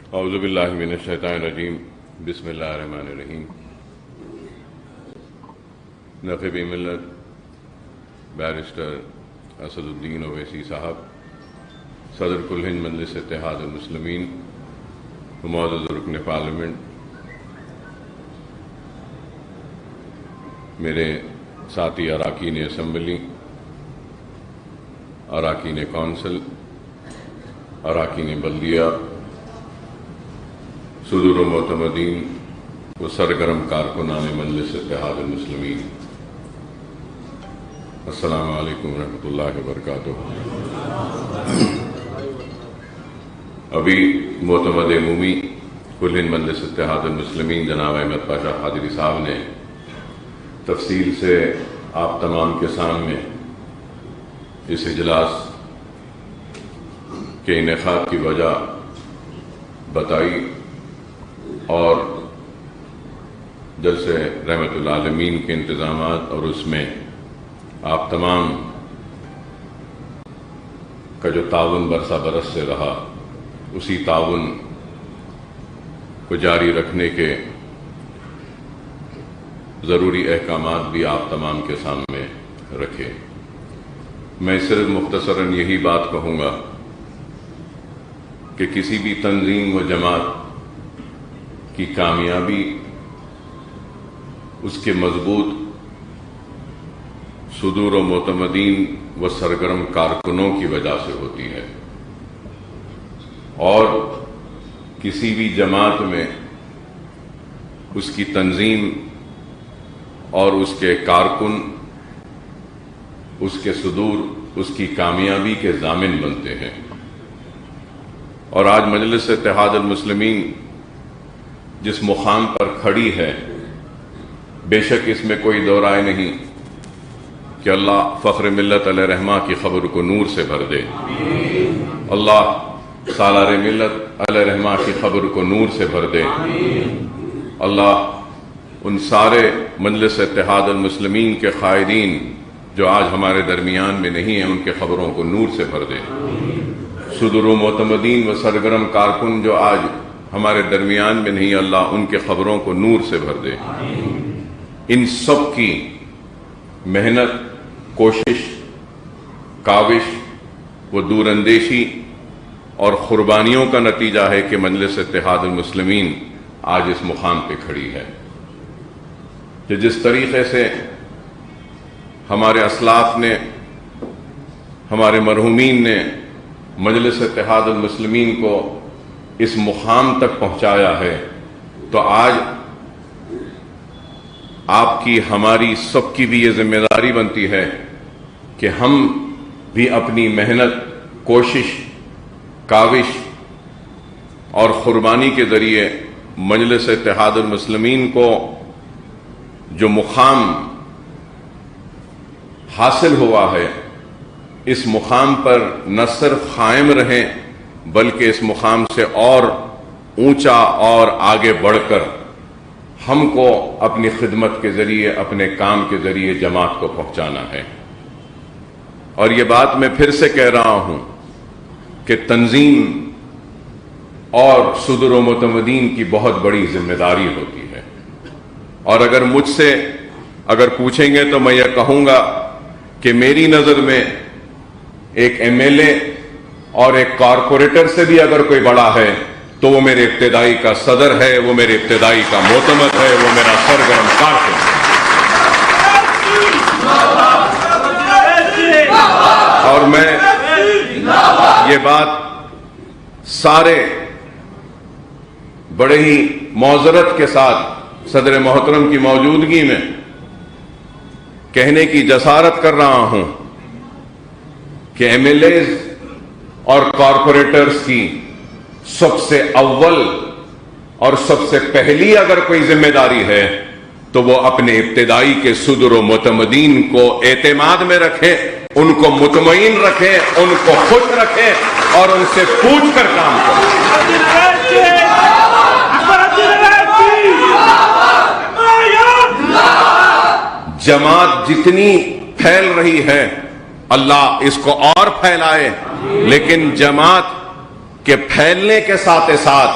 اعوذ باللہ من الشیطان الرجیم بسم اللہ الرحمن الرحیم۔ نقیب ملت بیرسٹر اسد الدین اویسی صاحب، صدر کل ہند مجلس اتحاد المسلمین، معزز رکن پارلیمنٹ، میرے ساتھی اراکین اسمبلی، اراکین کونسل، اراکین بلدیہ، صدور و معتمدین و سرگرم کارکنان مجلس اتحاد المسلمین، السلام علیکم ورحمۃ اللہ وبرکاتہ۔ ابھی معتمد عمومی کل ہند مجلس اتحاد المسلمین جناب احمد پاشا قادری صاحب نے تفصیل سے آپ تمام کے سامنے اس اجلاس کے انعقاد کی وجہ بتائی اور جلسے رحمت العالمین کے انتظامات اور اس میں آپ تمام کا جو تعاون برسہ برس سے رہا، اسی تعاون کو جاری رکھنے کے ضروری احکامات بھی آپ تمام کے سامنے رکھے۔ میں صرف مختصراً یہی بات کہوں گا کہ کسی بھی تنظیم و جماعت کی کامیابی اس کے مضبوط صدور و معتمدین و سرگرم کارکنوں کی وجہ سے ہوتی ہے، اور کسی بھی جماعت میں اس کی تنظیم اور اس کے کارکن اس کے صدور اس کی کامیابی کے ضامن بنتے ہیں۔ اور آج مجلس اتحاد المسلمین جس مقام پر کھڑی ہے، بے شک اس میں کوئی دو رائے نہیں کہ اللہ فخر ملت علیہ رحمہ کی خبر کو نور سے بھر دے، اللہ سالار ملت علیہ رحمہ کی خبر کو نور سے بھر دے، اللہ ان سارے مجلس اتحاد المسلمین کے قائدین جو آج ہمارے درمیان میں نہیں ہیں ان کے خبروں کو نور سے بھر دے، صدور و معتمدین و سرگرم کارکن جو آج ہمارے درمیان میں نہیں، اللہ ان کے خبروں کو نور سے بھر دے۔ ان سب کی محنت، کوشش، کاوش و دور اندیشی اور قربانیوں کا نتیجہ ہے کہ مجلس اتحاد المسلمین آج اس مقام پہ کھڑی ہے۔ کہ جس طریقے سے ہمارے اسلاف نے، ہمارے مرحومین نے مجلس اتحاد المسلمین کو اس مقام تک پہنچایا ہے، تو آج آپ کی، ہماری سب کی بھی یہ ذمہ داری بنتی ہے کہ ہم بھی اپنی محنت، کوشش، کاوش اور قربانی کے ذریعے مجلس اتحاد المسلمین کو جو مقام حاصل ہوا ہے، اس مقام پر نہ صرف قائم رہیں بلکہ اس مقام سے اور اونچا اور آگے بڑھ کر ہم کو اپنی خدمت کے ذریعے، اپنے کام کے ذریعے جماعت کو پہنچانا ہے۔ اور یہ بات میں پھر سے کہہ رہا ہوں کہ تنظیم اور صدور و معتمدین کی بہت بڑی ذمہ داری ہوتی ہے، اور اگر مجھ سے پوچھیں گے تو میں یہ کہوں گا کہ میری نظر میں ایک ایم ایل اے اور ایک کارپوریٹر سے بھی اگر کوئی بڑا ہے تو وہ میرے ابتدائی کا صدر ہے، وہ میرے ابتدائی کا معتمد ہے، وہ میرا سرگرم کارکن ہے۔ اور میں یہ بات سارے بڑے ہی معذرت کے ساتھ صدر محترم کی موجودگی میں کہنے کی جسارت کر رہا ہوں کہ ایم ایل ایز اور کارپوریٹرز کی سب سے اول اور سب سے پہلی اگر کوئی ذمہ داری ہے تو وہ اپنے ابتدائی کے صدور و معتمدین کو اعتماد میں رکھیں، ان کو مطمئن رکھیں، ان کو خوش رکھیں اور ان سے پوچھ کر کام کریں۔ جماعت جتنی پھیل رہی ہے اللہ اس کو اور پھیلائے، لیکن جماعت کے پھیلنے کے ساتھ ساتھ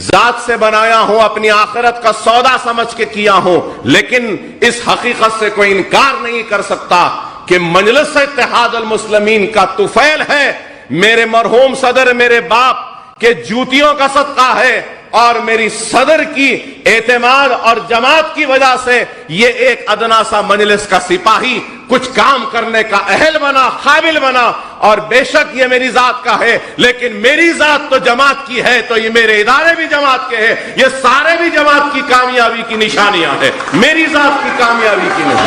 ذات سے بنایا ہوں، اپنی آخرت کا سودا سمجھ کے کیا ہوں، لیکن اس حقیقت سے کوئی انکار نہیں کر سکتا کہ مجلس اتحاد المسلمین کا طفیل ہے، میرے مرحوم صدر میرے باپ کے جوتیوں کا صدقہ ہے، اور میری صدر کی اعتماد اور جماعت کی وجہ سے یہ ایک ادنا سا مجلس کا سپاہی کچھ کام کرنے کا اہل بنا، قابل بنا، اور بے شک یہ میری ذات کا ہے، لیکن میری ذات تو جماعت کی ہے، تو یہ میرے ادارے بھی جماعت کے ہیں، یہ سارے بھی جماعت کی کامیابی کی نشانیاں ہیں، میری ذات کی کامیابی کی نہیں۔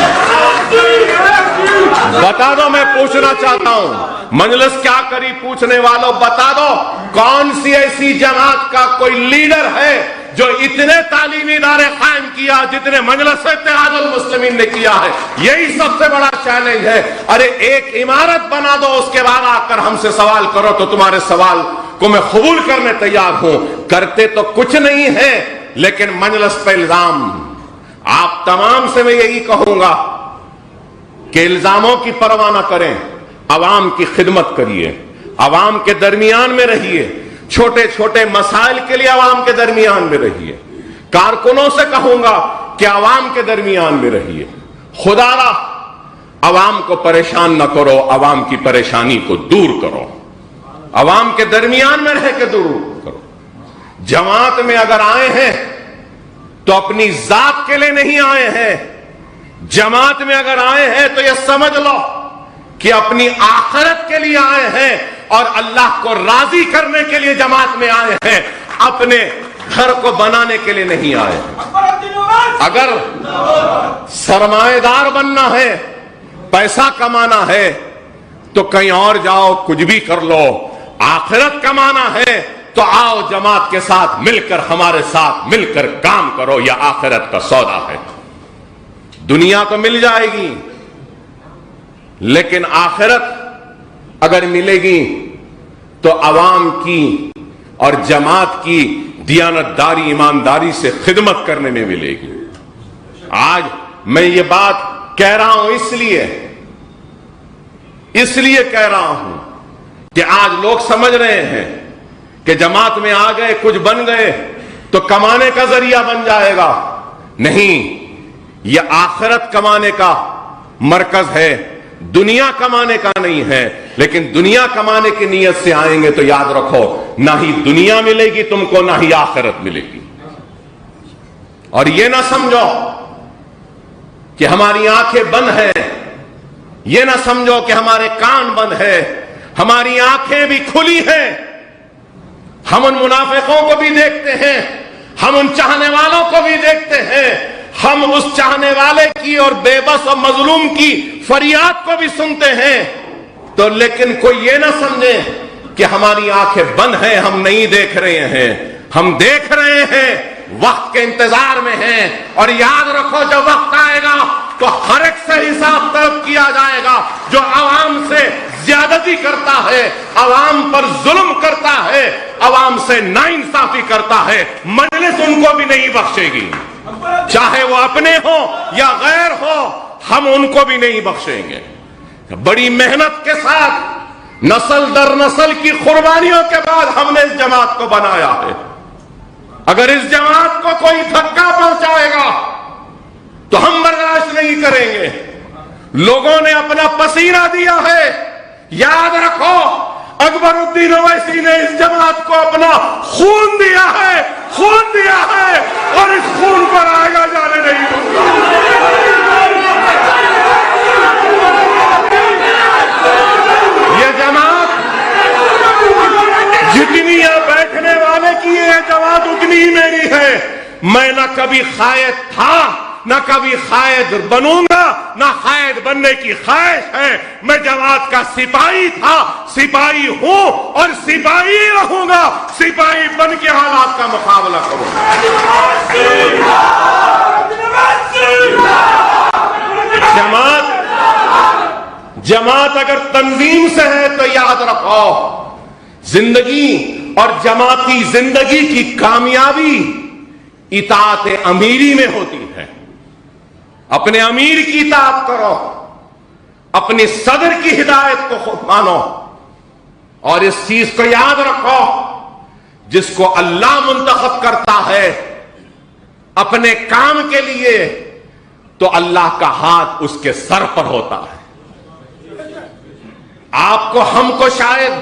بتا دو، میں پوچھنا چاہتا ہوں، مجلس کیا کری پوچھنے والوں، بتا دو کون سی ایسی جماعت کا کوئی لیڈر ہے جو اتنے تعلیمی ادارے قائم کیا جتنے مجلس اتحاد المسلمین نے کیا ہے؟ یہی سب سے بڑا چیلنج ہے۔ ارے ایک عمارت بنا دو، اس کے بعد آ کر ہم سے سوال کرو تو تمہارے سوال کو میں قبول کرنے تیار ہوں۔ کرتے تو کچھ نہیں ہے، لیکن مجلس پہ الزام۔ آپ تمام سے میں یہی کہوں گا کہ الزاموں کی پرواہ نہ کریں، عوام کی خدمت کریے، عوام کے درمیان میں رہیے، چھوٹے چھوٹے مسائل کے لیے عوام کے درمیان میں رہیے۔ کارکنوں سے کہوں گا کہ عوام کے درمیان میں رہیے، خدا را عوام کو پریشان نہ کرو، عوام کی پریشانی کو دور کرو، عوام کے درمیان میں رہ کے دور کرو۔ جماعت میں اگر آئے ہیں تو اپنی ذات کے لیے نہیں آئے ہیں، جماعت میں اگر آئے ہیں تو یہ سمجھ لو کہ اپنی آخرت کے لیے آئے ہیں اور اللہ کو راضی کرنے کے لیے جماعت میں آئے ہیں، اپنے گھر کو بنانے کے لیے نہیں آئے ہیں۔ اگر سرمایہ دار بننا ہے، پیسہ کمانا ہے تو کہیں اور جاؤ، کچھ بھی کر لو۔ آخرت کمانا ہے تو آؤ جماعت کے ساتھ مل کر، ہمارے ساتھ مل کر کام کرو، یہ آخرت کا سودا ہے۔ دنیا تو مل جائے گی، لیکن آخرت اگر ملے گی تو عوام کی اور جماعت کی دیانتداری، ایمانداری سے خدمت کرنے میں ملے گی۔ آج میں یہ بات کہہ رہا ہوں اس لیے کہہ رہا ہوں کہ آج لوگ سمجھ رہے ہیں کہ جماعت میں آ گئے، کچھ بن گئے تو کمانے کا ذریعہ بن جائے گا۔ نہیں، یہ آخرت کمانے کا مرکز ہے، دنیا کمانے کا نہیں ہے۔ لیکن دنیا کمانے کی نیت سے آئیں گے تو یاد رکھو، نہ ہی دنیا ملے گی تم کو، نہ ہی آخرت ملے گی۔ اور یہ نہ سمجھو کہ ہماری آنکھیں بند ہیں، یہ نہ سمجھو کہ ہمارے کان بند ہیں، ہماری آنکھیں بھی کھلی ہیں۔ ہم ان منافقوں کو بھی دیکھتے ہیں، ہم ان چاہنے والوں کو بھی دیکھتے ہیں، ہم اس چاہنے والے کی اور بے بس اور مظلوم کی فریاد کو بھی سنتے ہیں۔ تو لیکن کوئی یہ نہ سمجھے کہ ہماری آنکھیں بند ہیں، ہم نہیں دیکھ رہے ہیں، ہم دیکھ رہے ہیں، وقت کے انتظار میں ہیں۔ اور یاد رکھو، جب وقت آئے گا تو ہر ایک سے حساب طلب کیا جائے گا۔ جو عوام سے زیادتی کرتا ہے، عوام پر ظلم کرتا ہے، عوام سے ناانصافی کرتا ہے، مجلس ان کو بھی نہیں بخشے گی، چاہے وہ اپنے ہوں یا غیر ہو، ہم ان کو بھی نہیں بخشیں گے۔ بڑی محنت کے ساتھ، نسل در نسل کی قربانیوں کے بعد ہم نے اس جماعت کو بنایا ہے۔ اگر اس جماعت کو کوئی دھکا پہنچائے گا تو ہم برداشت نہیں کریں گے۔ لوگوں نے اپنا پسینہ دیا ہے، یاد رکھو، اکبر الدین اویسی نے اس جماعت کو اپنا خون دیا ہے، اور اس خون پر آگے جانے نہیں دوں گا۔ یہ جماعت جتنی یہاں بیٹھنے والے کی ہے، جماعت اتنی ہی میری ہے۔ میں نہ کبھی قائد تھا، نہ کبھی قائد بنوں گا، نہ قائد بننے کی خواہش ہے۔ میں جماعت کا سپاہی تھا، سپاہی ہوں اور سپاہی رہوں گا، سپاہی بن کے حالات کا مقابلہ کروں گا۔ جماعت اگر تنظیم سے ہے تو یاد رکھو، زندگی اور جماعتی زندگی کی کامیابی اطاعت امیری میں ہوتی ہے۔ اپنے امیر کی اطاعت کرو، اپنی صدر کی ہدایت کو خود مانو، اور اس چیز کو یاد رکھو، جس کو اللہ منتخب کرتا ہے اپنے کام کے لیے تو اللہ کا ہاتھ اس کے سر پر ہوتا ہے. آپ کو ہم کو شاید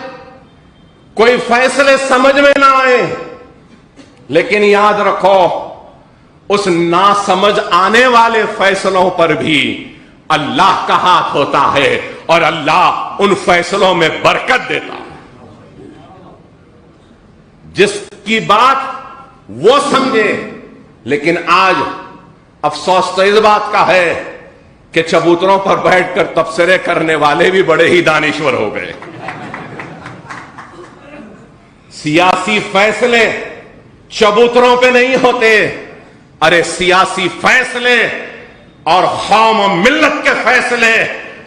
کوئی فیصلے سمجھ میں نہ آئے، لیکن یاد رکھو اس ناسمجھ آنے والے فیصلوں پر بھی اللہ کا ہاتھ ہوتا ہے اور اللہ ان فیصلوں میں برکت دیتا ہے. جس کی بات وہ سمجھے. لیکن آج افسوس تو اس بات کا ہے کہ چبوتروں پر بیٹھ کر تبصرے کرنے والے بھی بڑے ہی دانشور ہو گئے. سیاسی فیصلے چبوتروں پہ نہیں ہوتے. ارے سیاسی فیصلے اور قوم و ملت کے فیصلے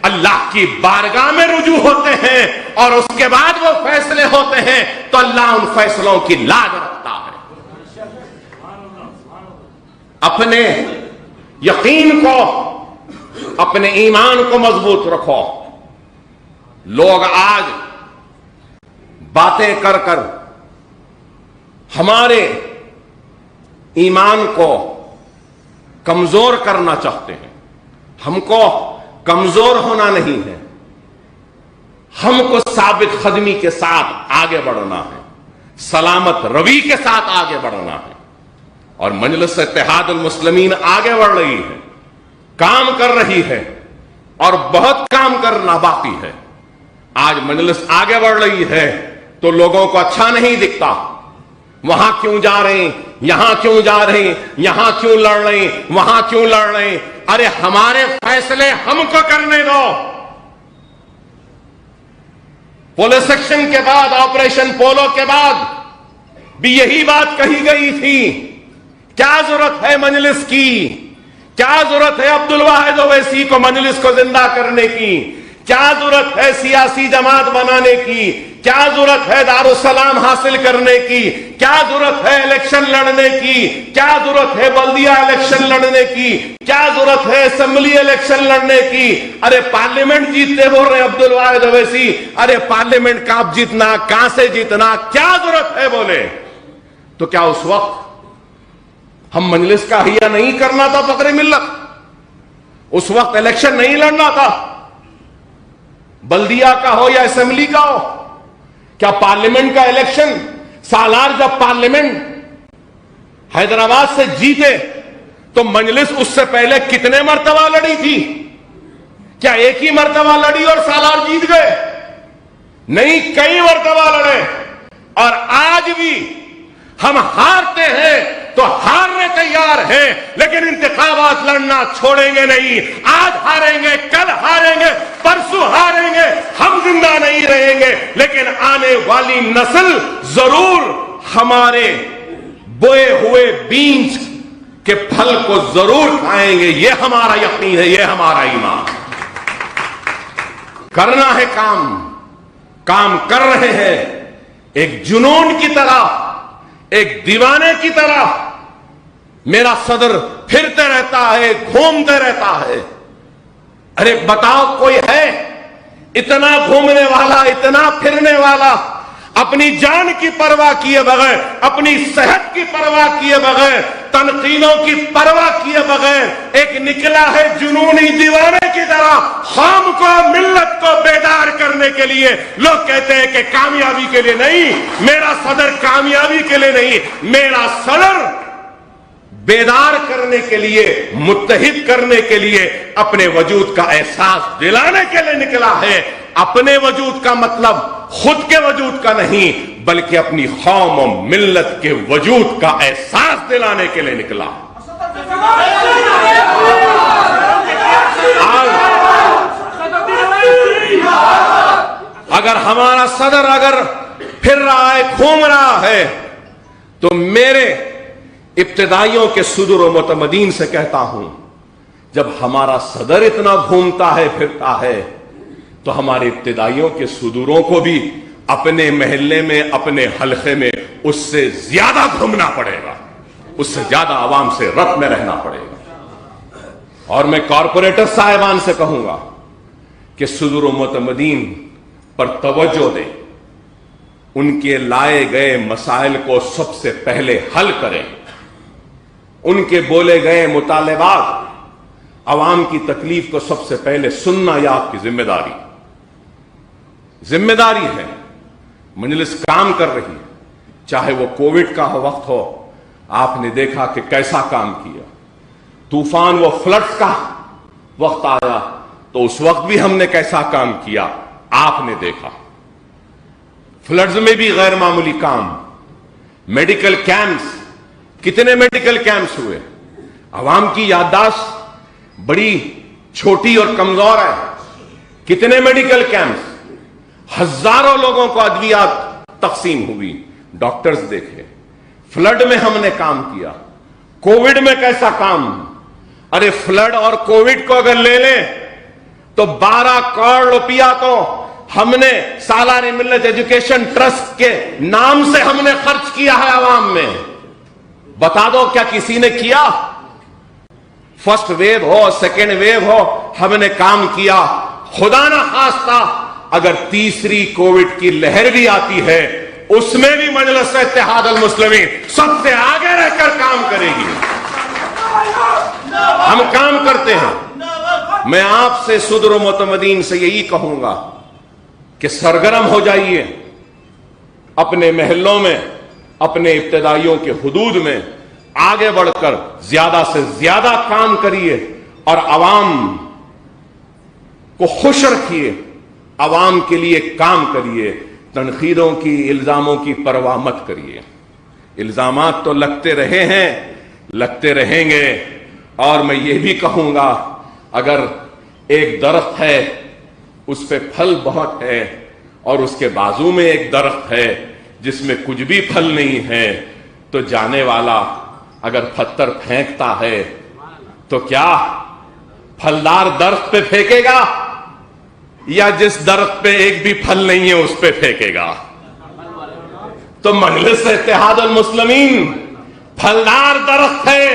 اللہ کی بارگاہ میں رجوع ہوتے ہیں اور اس کے بعد وہ فیصلے ہوتے ہیں تو اللہ ان فیصلوں کی لاج رکھتا ہے. اپنے یقین کو، اپنے ایمان کو مضبوط رکھو. لوگ آج باتیں کر کر ہمارے ایمان کو کمزور کرنا چاہتے ہیں. ہم کو کمزور ہونا نہیں ہے، ہم کو ثابت قدمی کے ساتھ آگے بڑھنا ہے، سلامت روی کے ساتھ آگے بڑھنا ہے. اور مجلس اتحاد المسلمین آگے بڑھ رہی ہے، کام کر رہی ہے اور بہت کام کرنا باقی ہے. آج مجلس آگے بڑھ رہی ہے تو لوگوں کو اچھا نہیں دکھتا. وہاں کیوں جا رہے ہیں، یہاں کیوں جا رہے ہیں، یہاں کیوں لڑ رہے ہیں، وہاں کیوں لڑ رہے ہیں. ارے ہمارے فیصلے ہم کو کرنے دو. پولیس سیکشن کے بعد، آپریشن پولو کے بعد بھی یہی بات کہی گئی تھی. کیا ضرورت ہے مجلس کی؟ کیا ضرورت ہے عبد الواحد اویسی کو مجلس کو زندہ کرنے کی؟ کیا ضرورت ہے سیاسی جماعت بنانے کی؟ کیا ضرورت ہے دارالسلام حاصل کرنے کی؟ کیا ضرورت ہے الیکشن لڑنے کی؟ کیا ضرورت ہے بلدیہ الیکشن لڑنے کی؟ کیا ضرورت ہے اسمبلی الیکشن لڑنے کی؟ ارے پارلیمنٹ جیتتے بول رہے ہیں عبد الواحد اویسی. ارے پارلیمنٹ کب جیتنا، کہاں سے جیتنا، کیا ضرورت ہے بولے؟ تو کیا اس وقت ہم مجلس کا احیاء نہیں کرنا تھا فخر ملت؟ اس وقت الیکشن نہیں لڑنا تھا، بلدیہ کا ہو یا اسمبلی کا ہو؟ کیا پارلیمنٹ کا الیکشن سالار جب پارلیمنٹ حیدرآباد سے جیتے تو مجلس اس سے پہلے کتنے مرتبہ لڑی تھی؟ کیا ایک ہی مرتبہ لڑی اور سالار جیت گئے؟ نہیں، کئی مرتبہ لڑے. اور آج بھی ہم ہارتے ہیں تو ہارنے تیار ہیں، لیکن انتخابات لڑنا چھوڑیں گے نہیں. آج ہاریں گے، کل ہاریں گے، پرسوں ہاریں گے، ہم زندہ نہیں رہیں گے، لیکن آنے والی نسل ضرور ہمارے بوئے ہوئے بیج کے پھل کو ضرور کھائیں گے. یہ ہمارا یقین ہے، یہ ہمارا ایمان. کرنا ہے کام کر رہے ہیں ایک جنون کی طرح، ایک دیوانے کی طرح. میرا صدر پھرتے رہتا ہے، گھومتے رہتا ہے. ارے بتاؤ کوئی ہے اتنا گھومنے والا، اتنا پھرنے والا، اپنی جان کی پرواہ کیے بغیر، اپنی صحت کی پرواہ کیے بغیر، تنقیدوں کی پرواہ کیے بغیر ایک نکلا ہے جنونی دیوانے کی طرح قوم کو، ملت کو بیدار کرنے کے لیے. لوگ کہتے ہیں کہ کامیابی کے لیے نہیں. میرا صدر کامیابی کے لیے نہیں، میرا صدر بیدار کرنے کے لیے، متحد کرنے کے لیے، اپنے وجود کا احساس دلانے کے لیے نکلا ہے. اپنے وجود کا مطلب خود کے وجود کا نہیں، بلکہ اپنی قوم و ملت کے وجود کا احساس دلانے کے لیے نکلا. اگر ہمارا صدر اگر پھر رہا ہے، گھوم رہا ہے، تو میرے ابتدائیوں کے صدور و متمدین سے کہتا ہوں، جب ہمارا صدر اتنا گھومتا ہے، پھرتا ہے، تو ہمارے ابتدائیوں کے صدوروں کو بھی اپنے محلے میں، اپنے حلقے میں اس سے زیادہ گھومنا پڑے گا، اس سے زیادہ عوام سے ربط میں رہنا پڑے گا. اور میں کارپوریٹر صاحبان سے کہوں گا کہ صدور و متمدین پر توجہ دیں. ان کے لائے گئے مسائل کو سب سے پہلے حل کریں. ان کے بولے گئے مطالبات، عوام کی تکلیف کو سب سے پہلے سننا یہ آپ کی ذمہ داری ہے. مجلس کام کر رہی ہے، چاہے وہ کووڈ کا وقت ہو، آپ نے دیکھا کہ کیسا کام کیا. طوفان وہ فلڈ کا وقت آیا تو اس وقت بھی ہم نے کیسا کام کیا آپ نے دیکھا. فلڈز میں بھی غیر معمولی کام. میڈیکل کیمپس، کتنے میڈیکل کیمپس ہوئے. عوام کی یادداشت بڑی چھوٹی اور کمزور ہے. کتنے میڈیکل کیمپس، ہزاروں لوگوں کو ادویات تقسیم ہوئی. ڈاکٹرز دیکھے. فلڈ میں ہم نے کام کیا. کووڈ میں کیسا کام. ارے فلڈ اور کووڈ کو اگر لے لیں تو 12 کروڑ روپیہ تو ہم نے سالانہ ملت ایجوکیشن ٹرسٹ کے نام سے ہم نے خرچ کیا ہے عوام میں. بتا دو کیا کسی نے کیا؟ فرسٹ ویو ہو، سیکنڈ ویو ہو، ہم نے کام کیا. خدا نہ خواستہ اگر تیسری کووڈ کی لہر بھی آتی ہے اس میں بھی مجلس اتحاد المسلمین سب سے آگے رہ کر کام کرے گی. ہم کام کرتے ہیں. میں آپ سے صدر و معتمدین سے یہی کہوں گا کہ سرگرم ہو جائیے. اپنے محلوں میں، اپنے ابتدائیوں کے حدود میں آگے بڑھ کر زیادہ سے زیادہ کام کریے اور عوام کو خوش رکھیے. عوام کے لیے کام کریے. تنقیدوں کی، الزاموں کی پرواہ مت کریے. الزامات تو لگتے رہے ہیں، لگتے رہیں گے. اور میں یہ بھی کہوں گا اگر ایک درخت ہے اس پہ پھل بہت ہے اور اس کے بازو میں ایک درخت ہے جس میں کچھ بھی پھل نہیں ہے تو جانے والا اگر پتھر پھینکتا ہے تو کیا پھلدار درخت پہ پھینکے گا یا جس درخت پہ ایک بھی پھل نہیں ہے اس پہ پھینکے گا؟ تو مجلس اتحاد المسلمین پھلدار درخت ہے،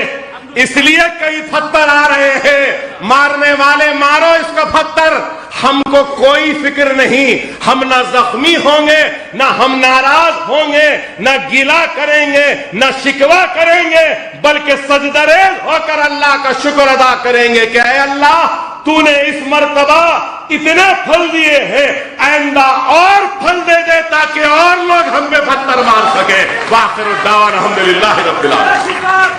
اس لیے کئی پتھر آ رہے ہیں. مارنے والے مارو اس کا پتھر، ہم کو کوئی فکر نہیں. ہم نہ زخمی ہوں گے، نہ ہم ناراض ہوں گے، نہ گیلا کریں گے، نہ شکوہ کریں گے، بلکہ سجدہ ریز ہو کر اللہ کا شکر ادا کریں گے کہ اے اللہ تو نے اس مرتبہ اتنے پھل دیے ہیں، آئندہ اور پھل دے دے تاکہ اور لوگ ہم پہ پتھر مار سکے. وآخر الدعوانا الحمدللہ رب العالمین.